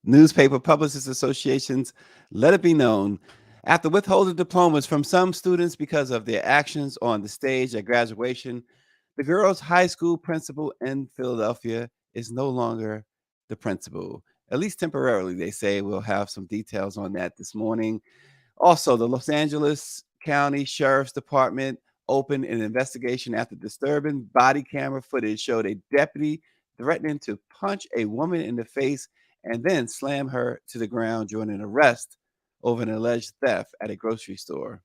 Newspaper Publicists Associations let it be known after withholding diplomas from some students because of their actions on the stage at graduation, the girls' high school principal in Philadelphia is no longer the principal, at least temporarily, they say. We'll have some details on that this morning. Also, the Los Angeles County Sheriff's Department opened an investigation after disturbing body camera footage showed a deputy threatening to punch a woman in the face and then slam her to the ground during an arrest over an alleged theft at a grocery store.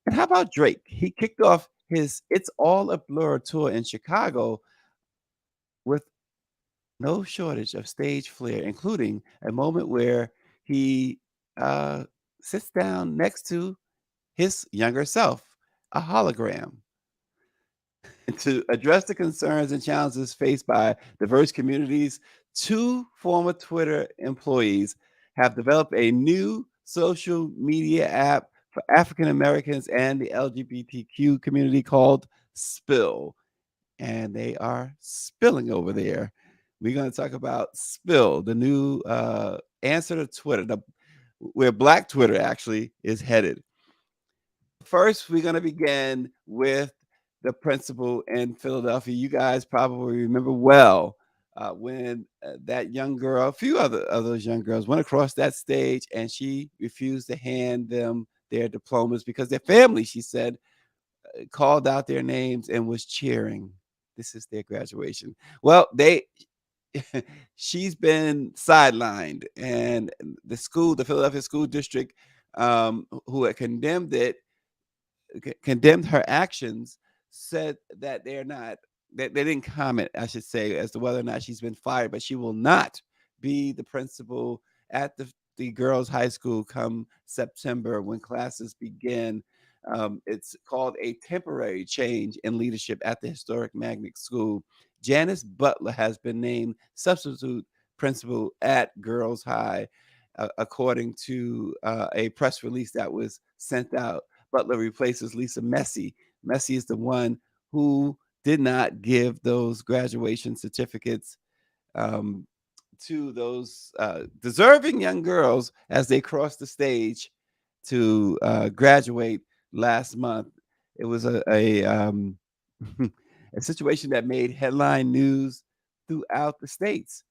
And how about Drake? He kicked off his It's All a Blur tour in Chicago with no shortage of stage flair, including a moment where he uh, sits down next to his younger self, a hologram, to address the concerns and challenges faced by diverse communities. Two former Twitter employees have developed a new social media app for African Americans and the LGBTQ community called Spill, and they are spilling over there. We're going to talk about Spill, the new answer to Twitter, where Black Twitter actually is headed. First, we're going to begin with the principal in Philadelphia. You guys probably remember well when that young girl, a few other of those young girls, went across that stage and she refused to hand them their diplomas because their family, she said, called out their names and was cheering. This is their graduation. Well, she's been sidelined, and the Philadelphia School District, who had condemned her actions, said that they didn't comment, I should say, as to whether or not she's been fired, but she will not be the principal at the girls' high school come September when classes begin. It's called a temporary change in leadership at the historic magnet school. Janice Butler has been named substitute principal at Girls High, according to a press release that was sent out. Butler replaces Lisa Messi. Messi is the one who did not give those graduation certificates um, to those deserving young girls as they crossed the stage to graduate last month. It was a situation that made headline news throughout the states.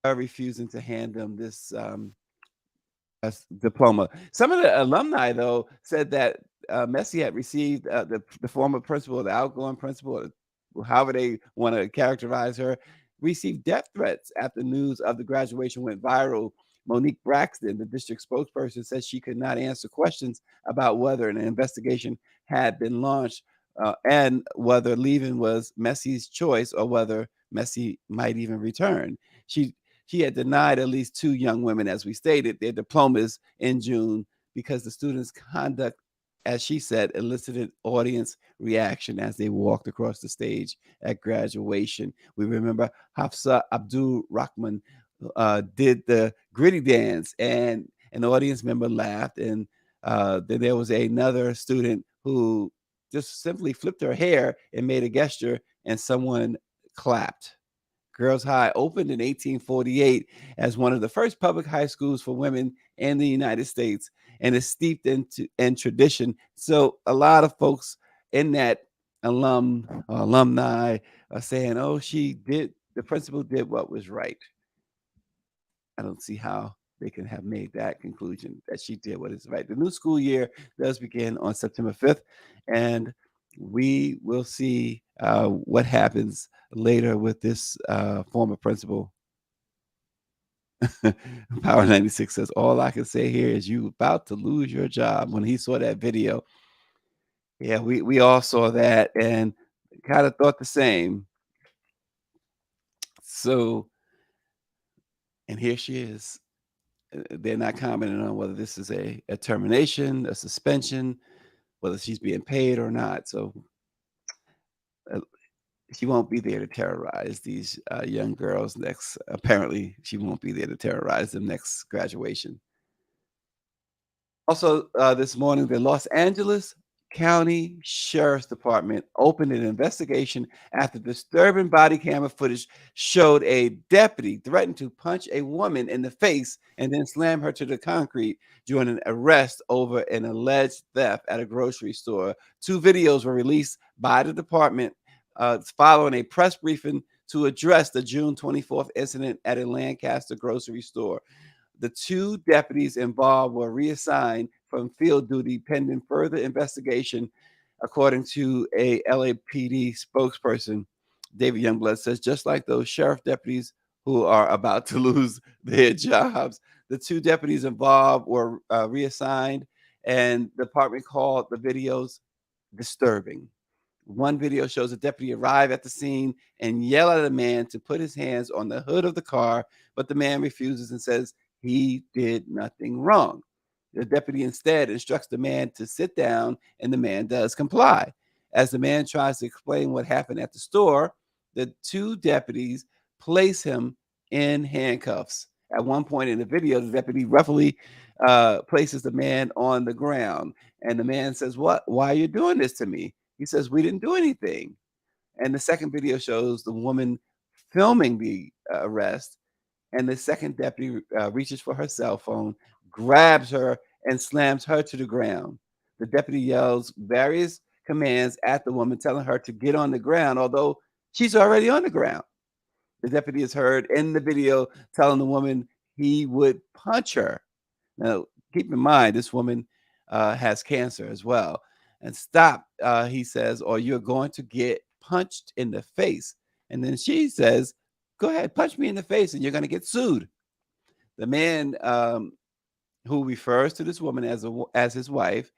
Refusing to hand them this diploma. Some of the alumni, though, said that Messi had received the former principal, the outgoing principal, however they want to characterize her, received death threats after news of the graduation went viral. Monique Braxton, the district spokesperson, said she could not answer questions about whether an investigation had been launched and whether leaving was Messi's choice or whether Messi might even return. She he had denied at least two young women, as we stated, their diplomas in June because the students' conduct, as she said, elicited audience reaction as they walked across the stage at graduation. We remember Hafsa Abdul Rahman did the gritty dance, and an audience member laughed, and then there was another student who just simply flipped her hair and made a gesture, and someone clapped. Girls High opened in 1848 as one of the first public high schools for women in the United States and is steeped in tradition. So a lot of folks in that alumni are saying, "Oh, the principal did what was right." I don't see how they can have made that conclusion that she did what is right. The new school year does begin on September 5th, and we will see what happens later with this former principal. Power 96 says, all I can say here is you about to lose your job. When he saw that video, yeah, we all saw that and kind of thought the same. So, and here she is. They're not commenting on whether this is a termination, a suspension, whether she's being paid or not. So uh, she won't be there to terrorize these young girls next. Apparently, she won't be there to terrorize them next graduation. Also, this morning, the Los Angeles County Sheriff's Department opened an investigation after disturbing body camera footage showed a deputy threaten to punch a woman in the face and then slam her to the concrete during an arrest over an alleged theft at a grocery store. Two videos were released by the department following a press briefing to address the June 24th incident at a Lancaster grocery store. The two deputies involved were reassigned from field duty pending further investigation, according to a LAPD spokesperson. David Youngblood says, just like those sheriff deputies who are about to lose their jobs, the two deputies involved were reassigned, and the department called the videos disturbing. One video shows a deputy arrive at the scene and yell at a man to put his hands on the hood of the car, but the man refuses and says he did nothing wrong. The deputy instead instructs the man to sit down, and the man does comply. As the man tries to explain what happened at the store, the two deputies place him in handcuffs. At one point in the video, the deputy roughly places the man on the ground, and the man says, "What? Why are you doing this to me?" He says, "We didn't do anything." And the second video shows the woman filming the arrest, and the second deputy reaches for her cell phone, grabs her, and slams her to the ground. The deputy yells various commands at the woman, telling her to get on the ground, although she's already on the ground. The deputy is heard in the video telling the woman he would punch her. Now, keep in mind, this woman has cancer as well. And stop, he says, or you're going to get punched in the face. And then she says, go ahead, punch me in the face, and you're going to get sued. The man who refers to this woman as his wife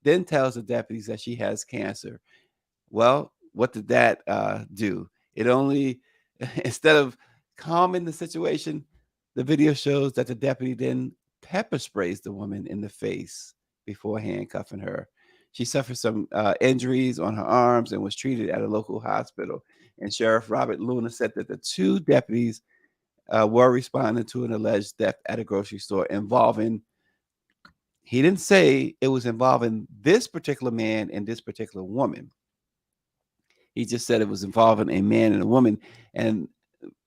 then tells the deputies that she has cancer. Well, what did that do? It only, instead of calming the situation, the video shows that the deputy then pepper sprays the woman in the face before handcuffing her. She suffered some injuries on her arms and was treated at a local hospital. And Sheriff Robert Luna said that the two deputies were responding to an alleged theft at a grocery store involving, he didn't say it was involving this particular man and this particular woman. He just said it was involving a man and a woman. And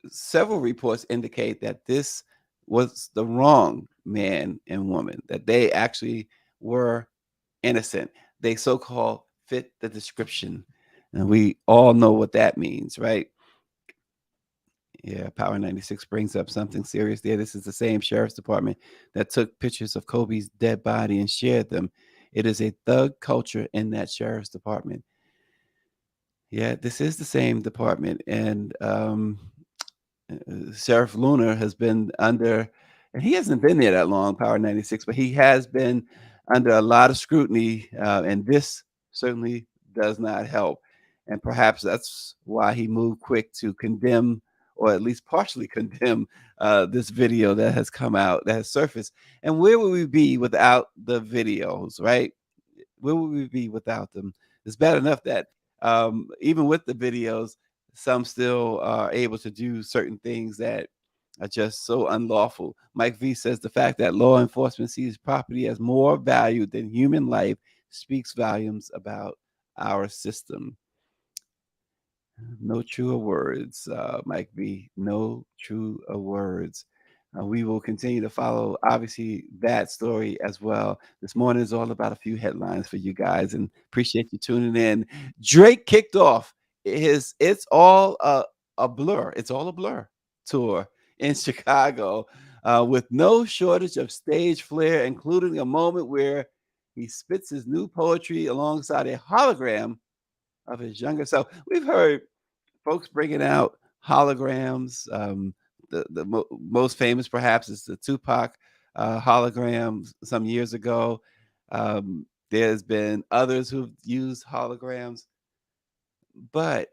several reports indicate that this was the wrong man and woman, that they actually were innocent. They so called fit the description. And we all know what that means, right? Yeah, Power 96 brings up something serious there. This is the same sheriff's department that took pictures of Kobe's dead body and shared them. It is a thug culture in that sheriff's department. Yeah, this is the same department. And Sheriff Luna has been under, and he hasn't been there that long, Power 96, but he has been under a lot of scrutiny, and this certainly does not help. And perhaps that's why he moved quick to condemn, or at least partially condemn, this video that has come out, that has surfaced. And where would we be without the videos, right? Where would we be without them? It's bad enough that even with the videos, some still are able to do certain things that are just so unlawful. Mike V says the fact that law enforcement sees property as more valued than human life speaks volumes about our system. No truer words, Mike V. No truer words. We will continue to follow, obviously, that story as well. This morning is all about a few headlines for you guys, and appreciate you tuning in. Drake kicked off his "It's All a Blur." It's all a blur tour in Chicago, with no shortage of stage flair, including a moment where he spits his new poetry alongside a hologram of his younger self. We've heard folks bringing out holograms. The most famous, perhaps, is the Tupac hologram some years ago. There's been others who've used holograms, but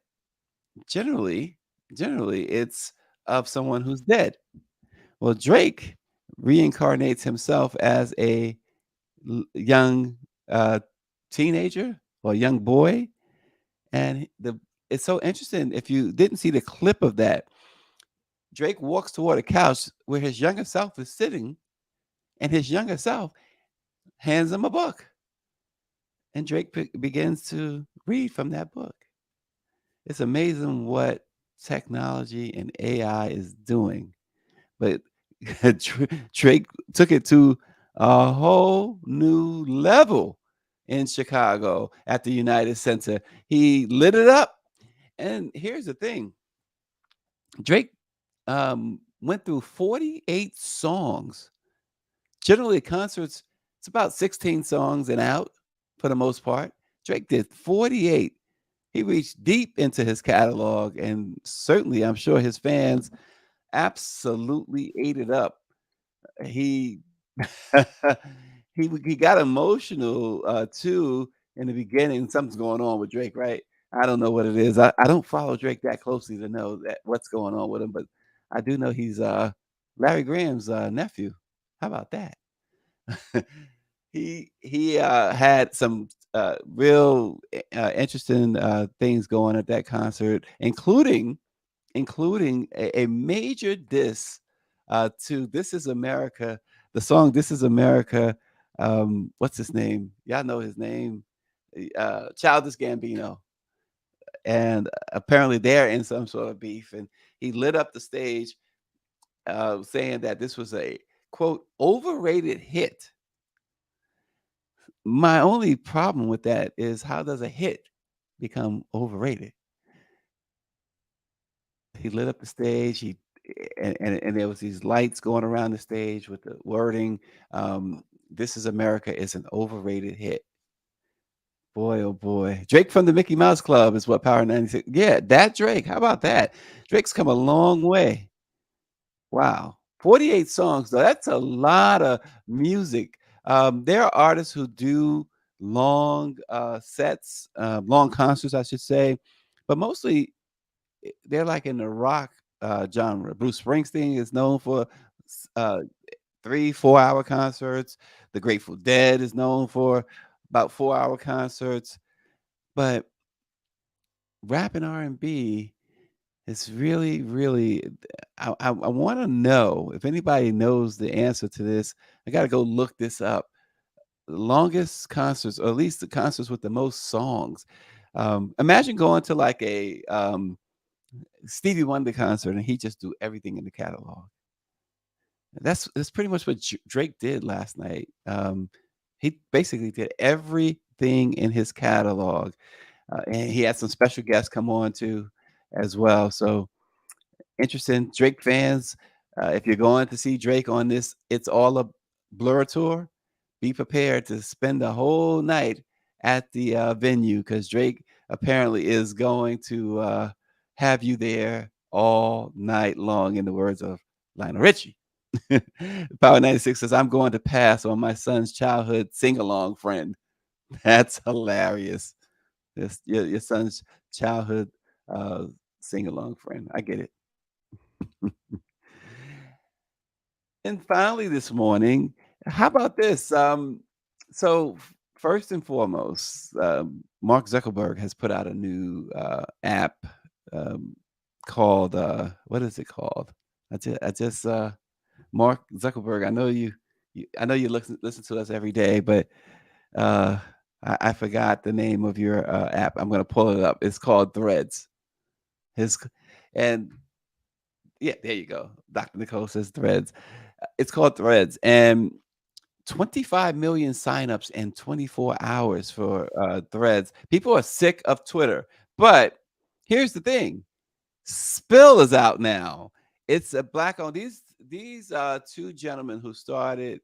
generally, it's of someone who's dead. Well, Drake reincarnates himself as a young uh, teenager or young boy, and it's so interesting. If you didn't see the clip of that, Drake walks toward a couch where his younger self is sitting, and his younger self hands him a book. and Drake begins to read from that book. It's amazing what technology and AI is doing, but Drake took it to a whole new level in Chicago at the United Center. He lit it up. And here's the thing, Drake went through 48 songs. Generally, concerts, it's about 16 songs and out for the most part. Drake did 48. He reached deep into his catalog, and certainly, I'm sure his fans absolutely ate it up. He he got emotional, too, in the beginning. Something's going on with Drake, right? I don't know what it is. I don't follow Drake that closely to know that what's going on with him, but I do know he's, Larry Graham's, nephew. How about that? He had some, real, interesting, things going at that concert, including a major diss, to "This Is America," the song "This Is America," what's his name? Y'all know his name? Childish Gambino, and apparently they're in some sort of beef, and he lit up the stage, saying that this was a, quote, "overrated hit." My only problem with that is how does a hit become overrated? He lit up the stage. And there was these lights going around the stage with the wording. "This Is America" is an overrated hit. Boy, oh boy. Drake from the Mickey Mouse Club is what Power 96. Yeah, that Drake. How about that? Drake's come a long way. Wow. 48 songs, though. That's a lot of music. There are artists who do long sets, long concerts, I should say, but mostly they're like in the rock genre. Bruce Springsteen is known for uh, 3 4 hour concerts. The Grateful Dead is known for about 4 hour concerts. But rap and R&B is really, really. I want to know if anybody knows the answer to this. I got to go look this up. The longest concerts, or at least the concerts with the most songs. Imagine going to like a Stevie Wonder concert and he just do everything in the catalog. That's pretty much what Drake did last night. He basically did everything in his catalog, and he had some special guests come on too, as well. So interesting, Drake fans. If you're going to see Drake on this "It's All a Blur" tour, be prepared to spend the whole night at the venue because Drake apparently is going to have you there all night long. In the words of Lionel Richie. Power 96 says, "I'm going to pass on my son's childhood sing along friend." That's hilarious. This your son's childhood uh, sing along friend. I get it. And finally, this morning, how about this? So, first and foremost, Mark Zuckerberg has put out a new app um, called, what is it called? I just Mark Zuckerberg, I know you listen to us every day, but uh, I forgot the name of your app. I'm gonna pull it up. It's called Threads. His and Yeah, there you go. Dr. Nicole says Threads. It's called Threads, and 25 million signups in 24 hours for Threads. People are sick of Twitter, but here's the thing: Spill is out now. It's a black owned. These two gentlemen who started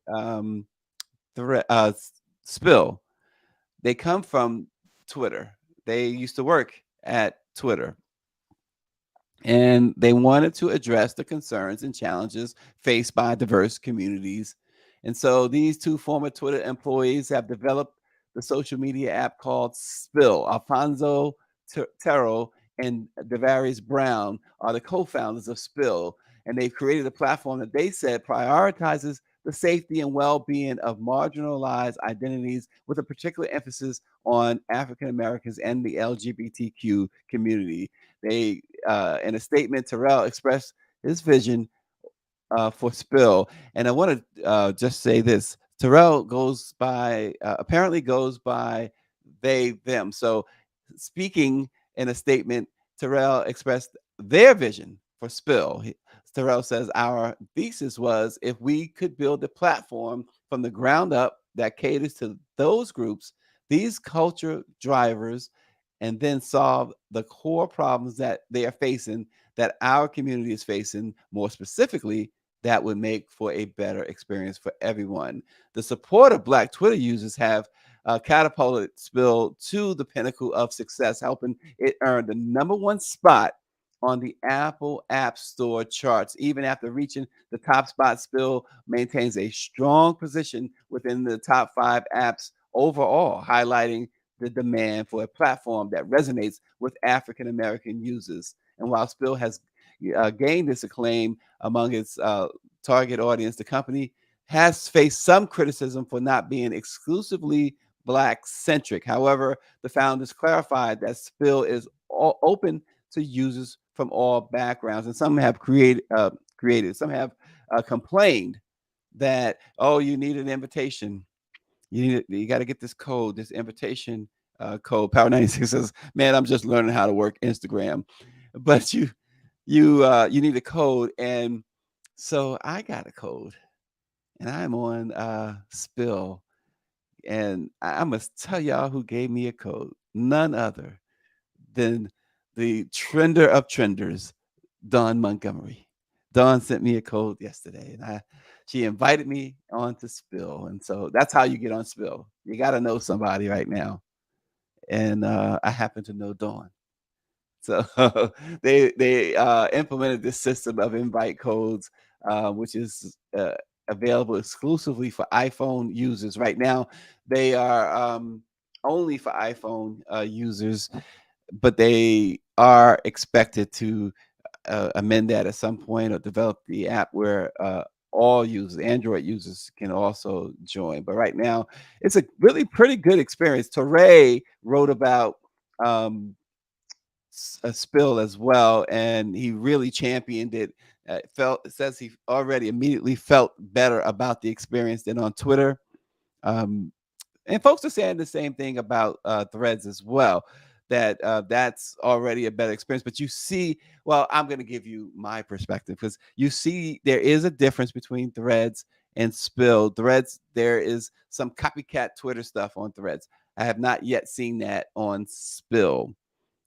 Spill. They come from Twitter. They used to work at Twitter, and they wanted to address the concerns and challenges faced by diverse communities. And so these two former Twitter employees have developed the social media app called Spill. Alfonso Terrell and Devarius Brown are the co-founders of Spill, and they've created a platform that they said prioritizes the safety and well-being of marginalized identities with a particular emphasis on African Americans and the LGBTQ community. They In a statement, Terrell expressed his vision for Spill, and I want to just say this: Terrell apparently goes by they, them. So, speaking in a statement, Terrell expressed their vision for Spill. Terrell says, our thesis was if we could build a platform from the ground up that caters to those groups, these culture drivers, and then solve the core problems that they are facing, that our community is facing more specifically, that would make for a better experience for everyone. The support of Black Twitter users have catapulted Spill to the pinnacle of success, helping it earn the #1 spot on the Apple App Store charts. Even after reaching the top spot, Spill maintains a strong position within the top 5 apps overall, highlighting the demand for a platform that resonates with African American users. And while Spill has gained this acclaim among its target audience, the company has faced some criticism for not being exclusively Black centric. However, the founders clarified that Spill is open to users from all backgrounds, and some have created, some have complained that, oh, you need an invitation, you got to get this code, this invitation code. Power 96 says, man, I'm just learning how to work Instagram, but you need a code. And so I got a code, and I'm on Spill, and I must tell y'all who gave me a code. None other than the trender of trenders, Dawn Montgomery. Dawn sent me a code yesterday, and she invited me on to Spill, and so that's how you get on Spill. You got to know somebody right now, and I happen to know Dawn. So they implemented this system of invite codes, which is available exclusively for iPhone users. Right now, they are only for iPhone users, but they are expected to amend that at some point or develop the app where all users, Android users, can also join. But right now, it's a really pretty good experience. Teray wrote about um, a Spill as well, and he really championed it. Says he already immediately felt better about the experience than on Twitter. Um, and folks are saying the same thing about Threads as well. That that's already a better experience. But you see, well, I'm going to give you my perspective because you see there is a difference between Threads and Spill. Threads, there is some copycat Twitter stuff on Threads. I have not yet seen that on Spill.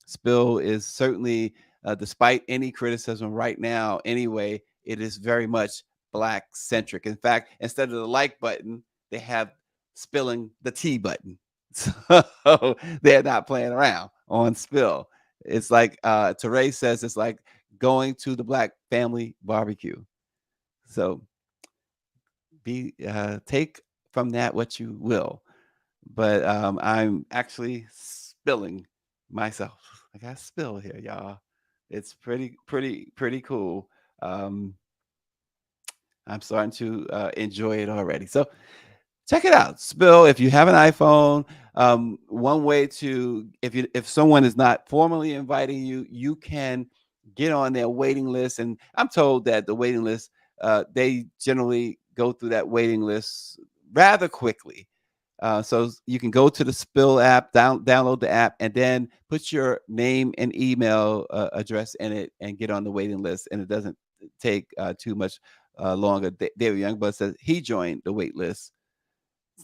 Spill is certainly, despite any criticism right now, anyway, it is very much Black centric. In fact, instead of the like button, they have spilling the T button. So they're not playing around on Spill. It's like Teray says, it's like going to the Black family barbecue. So be take from that what you will. But I'm actually spilling myself. I got spill here, y'all. It's pretty cool. Um, I'm starting to enjoy it already. So check it out. Spill. If you have an iPhone, one way to if someone is not formally inviting you, you can get on their waiting list. And I'm told that the waiting list, they generally go through that waiting list rather quickly. So you can go to the Spill app, download the app, and then put your name and email address in it and get on the waiting list. And it doesn't take too much longer. David Youngblood says he joined the wait list.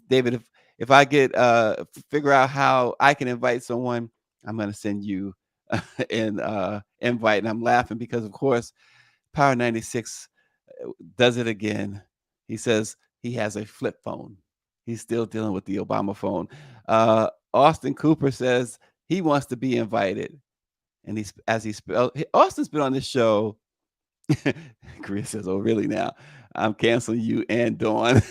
David, if I get figure out how I can invite someone, I'm gonna send you an invite. And I'm laughing because, of course, Power 96 does it again. He says he has a flip phone. He's still dealing with the Obama phone. Austin Cooper says he wants to be invited, and he's as he spelled. Austin's been on this show. Chris says, "Oh, really? Now I'm canceling you and Dawn."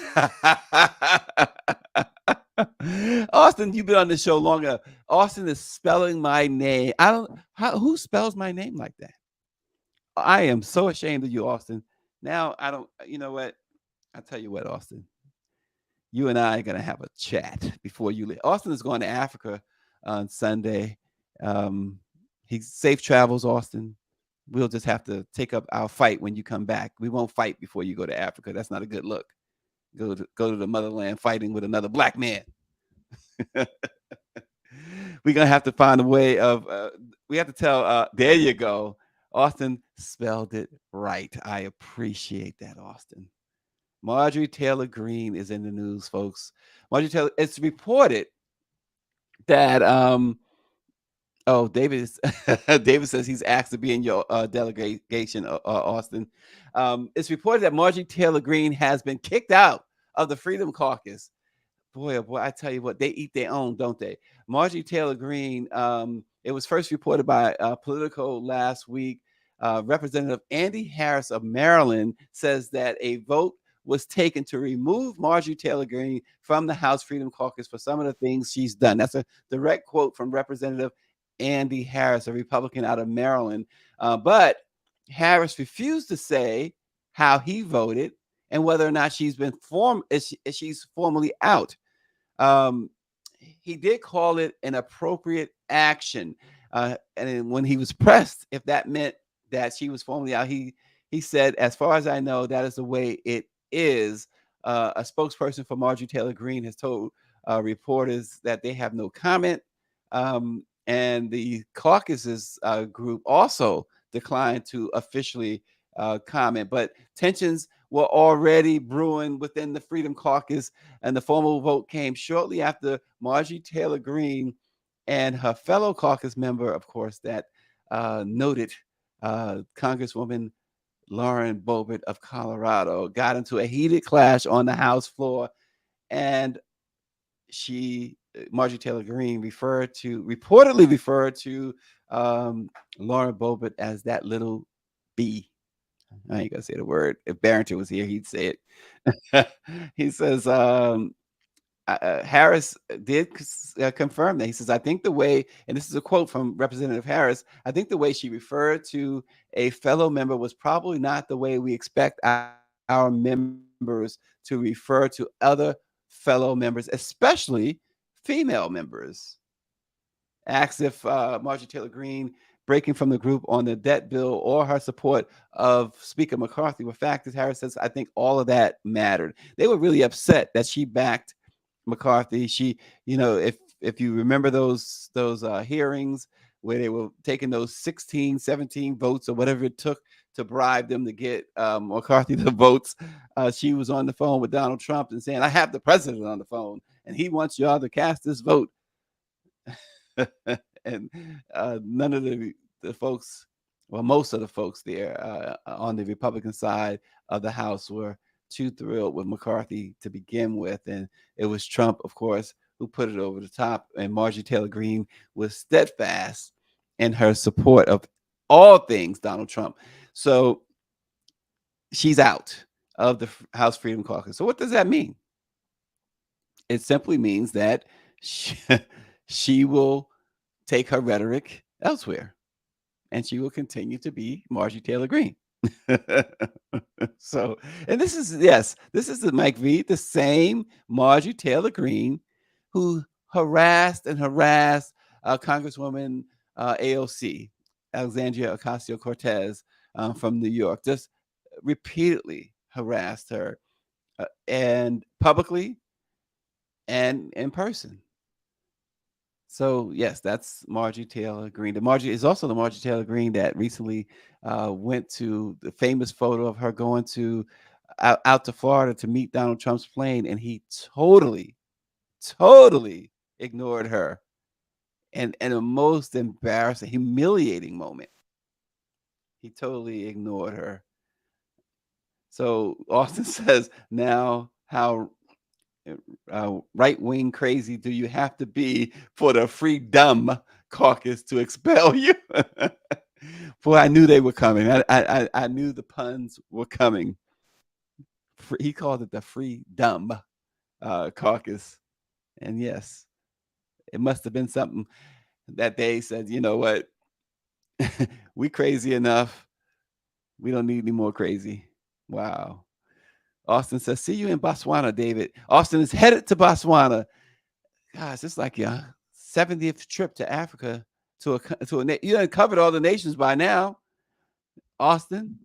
Austin, you've been on this show longer. Austin is spelling my name. I don't. Who spells my name like that? I am so ashamed of you, Austin. Now I don't. You know what? I tell you what, Austin. You and I are gonna have a chat before you leave. Austin is going to Africa on Sunday. He's safe travels, Austin. We'll just have to take up our fight when you come back. We won't fight before you go to Africa. That's not a good look. Go to the motherland fighting with another Black man. We're gonna have to find a way of. We have to tell. There you go. Austin spelled it right. I appreciate that, Austin. Marjorie Taylor Greene is in the news, folks. Marjorie Taylor. It's reported that oh, David is David says he's asked to be in your delegation, Austin. It's reported that Marjorie Taylor Greene has been kicked out of the Freedom Caucus. Boy, oh boy, I tell you what, they eat their own, don't they? Marjorie Taylor Greene, it was first reported by Politico last week. Representative Andy Harris of Maryland says that a vote was taken to remove Marjorie Taylor Greene from the House Freedom Caucus for some of the things she's done. That's a direct quote from Representative Andy Harris, a Republican out of Maryland. But Harris refused to say how he voted and whether or not she's been she's formally out. Um, he did call it an appropriate action, and when he was pressed if that meant that she was formally out, he said, "As far as I know, that is the way it is." A spokesperson for Marjorie Taylor Greene has told reporters that they have no comment. And the caucuses group also declined to officially comment, but tensions were already brewing within the Freedom Caucus, and the formal vote came shortly after Marjorie Taylor Greene and her fellow caucus member, of course, that noted Congresswoman Lauren Boebert of Colorado, got into a heated clash on the House floor, and Marjorie Taylor Greene reportedly referred to Lauren Boebert as that little bee. I ain't gonna say the word. If Barrington was here, he'd say it. He says Harris did confirm that. He says, "I think the way," and this is a quote from Representative Harris, "I think the way she referred to a fellow member was probably not the way we expect our members to refer to other fellow members, especially female members." Asked if Marjorie Taylor Greene breaking from the group on the debt bill or her support of Speaker McCarthy were factors, Harris says, "I think all of that mattered." They were really upset that she backed McCarthy. If you remember those hearings where they were taking those 16, 17 votes or whatever it took to bribe them to get McCarthy the votes, she was on the phone with Donald Trump and saying, "I have the president on the phone and he wants y'all to cast this vote." And none of the folks, well, most of the folks there on the Republican side of the House were too thrilled with McCarthy to begin with. And it was Trump, of course, who put it over the top. And Marjorie Taylor Greene was steadfast in her support of all things Donald Trump. So she's out of the House Freedom Caucus. So what does that mean? It simply means that she will take her rhetoric elsewhere, and she will continue to be Marjorie Taylor Greene. So, and this is, yes, this is the Mike V, the same Marjorie Taylor Greene who harassed and harassed Congresswoman AOC, Alexandria Ocasio Cortez, from New York, just repeatedly harassed her, and publicly and in person. So yes, that's Marjorie Taylor Greene. The Marjorie is also the Marjorie Taylor Greene that recently went to the famous photo of her going to out to Florida to meet Donald Trump's plane, and he totally ignored her, and in a most embarrassing, humiliating moment, he totally ignored her. So Austin says, "Now, how right wing crazy do you have to be for the Freedom Caucus to expel you?" Boy, I knew they were coming. I knew the puns were coming. He called it the Freedom Caucus, and yes, it must have been something that they said. You know what? We crazy enough. We don't need any more crazy. Wow. Austin says, "See you in Botswana, David." Austin is headed to Botswana. Gosh, it's like your 70th trip to Africa you done covered all the nations by now, Austin.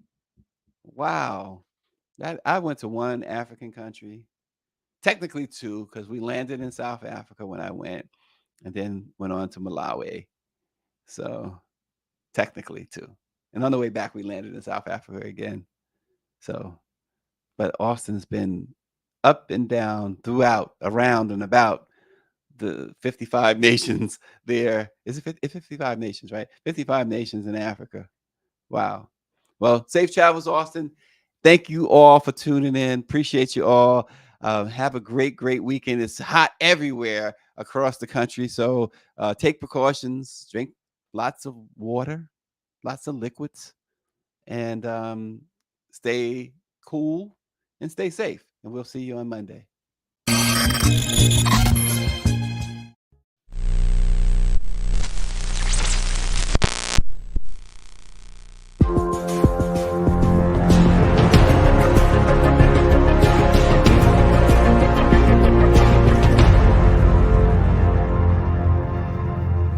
Wow. That I went to one African country, technically two, because we landed in South Africa when I went. and then went on to Malawi. So technically too. And on the way back, we landed in South Africa again. So, but Austin's been up and down throughout, around and about the 55 nations there. Is it 55 nations, right? 55 nations in Africa. Wow. Well, safe travels, Austin. Thank you all for tuning in. Appreciate you all. Have a great, great weekend. It's hot everywhere across the country. So take precautions, drink lots of water, lots of liquids, and stay cool and stay safe. And we'll see you on Monday.